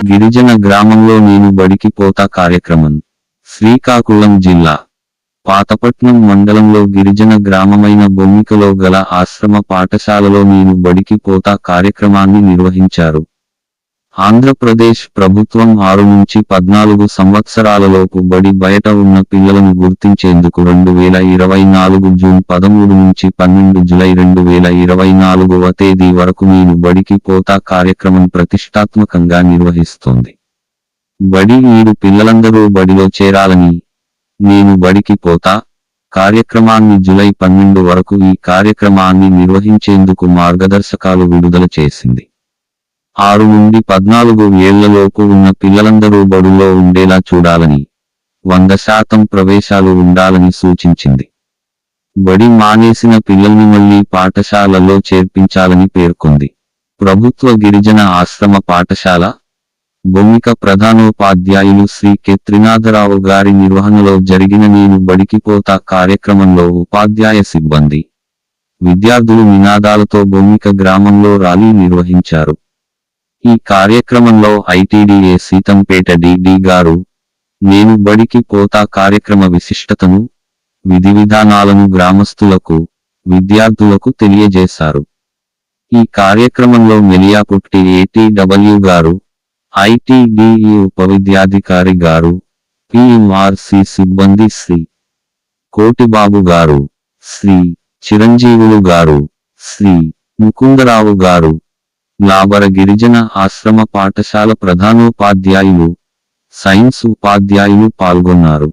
గిరిజన గ్రామంలో నేను బడికి పోతా కార్యక్రమం. శ్రీకాకుళం జిల్లా పాతపట్నం మండలంలో గిరిజన గ్రామమైన బొమ్మికలో గల ఆశ్రమ పాఠశాలలో నేను బడికి పోతా కార్యక్రమాన్ని నిర్వహించారు. ఆంధ్రప్రదేశ్ ప్రభుత్వం 6 నుంచి 14 సంవత్సరాలలోపు బడి బయట ఉన్న పిల్లలను గుర్తించేందుకు 2024 జూన్ 13 నుంచి 12 జులై 2024వ తేదీ వరకు నేను బడికి పోతా కార్యక్రమం ప్రతిష్టాత్మకంగా నిర్వహిస్తోంది. బడి ఈడు పిల్లలందరూ బడిలో చేరాలని నేను బడికి పోతా కార్యక్రమాన్ని జులై 12 వరకు ఈ కార్యక్రమాన్ని నిర్వహించేందుకు మార్గదర్శకాలు విడుదల చేసింది. 6 నుండి 14 ఏళ్లలోపు ఉన్న పిల్లలందరూ బడుల్లో ఉండేలా చూడాలని, 100% ప్రవేశాలు ఉండాలని సూచించింది. బడి మానేసిన పిల్లల్ని మళ్లీ పాఠశాలలో చేర్పించాలని పేర్కొంది. ప్రభుత్వ గిరిజన ఆశ్రమ పాఠశాల బొమ్మిక ప్రధానోపాధ్యాయులు శ్రీ కె. త్రినాథరావు గారి నిర్వహణలో జరిగిన నేను బడికి పోతా కార్యక్రమంలో ఉపాధ్యాయ సిబ్బంది, విద్యార్థులు నినాదాలతో బొమ్మిక గ్రామంలో ర్యాలీ నిర్వహించారు. ఈ కార్యక్రమంలో ఐటీడీఏ సీతంపేట డిడి గారు నేను బడికి పోతా కార్యక్రమ విశిష్టతను, విధి విధానాలను గ్రామస్తులకు, విద్యార్థులకు తెలియజేశారు. ఈ కార్యక్రమంలో మెలియాపుట్టి ఏటీడబ్ల్యూ గారు, ఐటీడీఈ ఉపవిద్యాధికారి గారు, పిఎంఆర్సి సిబ్బంది శ్రీ కోటిబాబు గారు, శ్రీ చిరంజీవులు గారు, శ్రీ ముకుందరావు గారు, లాబర గిరిజన ఆశ్రమ పాఠశాల ప్రధానోపాధ్యాయులు, సైన్స్ ఉపాధ్యాయులు పాల్గొన్నారు.